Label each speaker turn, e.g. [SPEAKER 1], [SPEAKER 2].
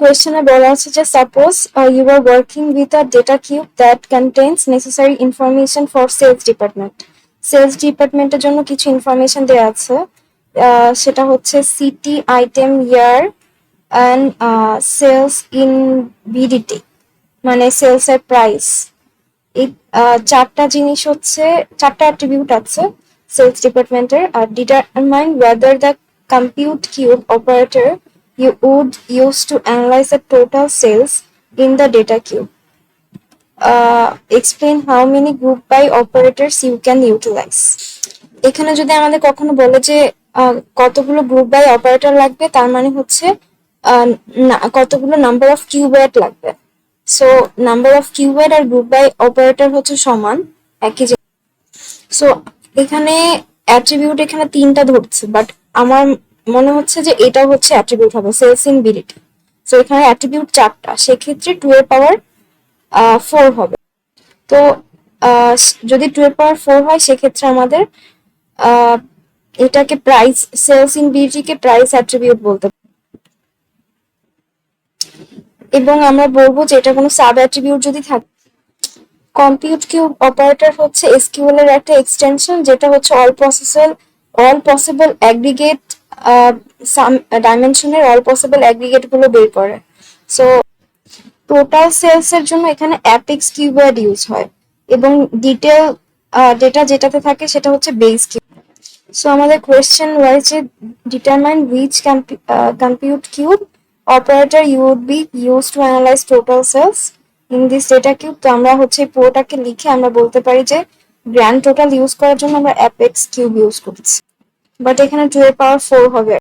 [SPEAKER 1] কোয়েশ্চেনে বলা আছে যে suppose you are working with a data cube that contains necessary information for sales department. Sales ডিপার্টমেন্টের জন্য কিছু ইনফরমেশন দেওয়া আছে, সেটা হচ্ছে city, item, year and sales in BDT, মানে সেলস এর প্রাইস। এই চারটা জিনিস হচ্ছে, চারটা অ্যাট্রিবিউট আছে সেলস ডিপার্টমেন্টের। আর determine whether the compute cube operator you would use to analyze the total sales in the data cube. Explain how many group by operators you can utilize. এখানে যদি আমাদের কখনো বলে যে কতগুলো গ্রুপ বাই অপারেটর লাগবে, তার মানে হচ্ছে কতগুলো নাম্বার অফ কিউবেট লাগবে। সো নাম্বার অফ কিউবেট আর গ্রুপ বাই অপারেটর হচ্ছে সমান, একই। সো এখানে অ্যাট্রিবিউট এখানে তিনটা ধরছে, বাট আমার মনে হচ্ছে যে এটা হচ্ছে অ্যাট্রিবিউট হবে সেলস ইন বিডিটি। সো এখানে অ্যাট্রিবিউট চারটা, সেক্ষেত্রে 2 এর পাওয়ার 4 হবে। তো যদি 2 এর পাওয়ার 4 হয় সেক্ষেত্রে আমাদের এটাকে প্রাইস, সেলস ইন বিডিটি কে প্রাইস অ্যাট্রিবিউট বলতে পারি। এবং আমরা বলবো যে এটা কোনো সাব অ্যাট্রিবিউট যদি থাকে। কম্পিউট কিউব অপারেটর হচ্ছে এসকিউএল এর একটা এক্সটেনশন, যেটা হচ্ছে অল পসিবল অ্যাগ্রিগেট সাম ডাইমেনশনের অল পসিবল অ্যাগ্রিগেট গুলো বের করে। সো টোটাল সেলস এর জন্য এখানে অ্যাপেক্স কিউবয়েড ইউজ হয়, এবং ডিটেল ডেটা যেটাতে থাকে সেটা হচ্ছে বেস কিউব। সো আমাদের কোয়েশ্চেন ওয়াইজ যে determine which compute cube operator you would be used to analyze total sales in this data cube। তো আমরা হচ্ছে পুরোটাকে লিখে আমরা বলতে পারি যে গ্র্যান্ড টোটাল ইউজ করার জন্য আমরা অ্যাপেক্স কিউব ইউজ করছি, বাট এখানে 2 এর পাওয়ার 4 হবে।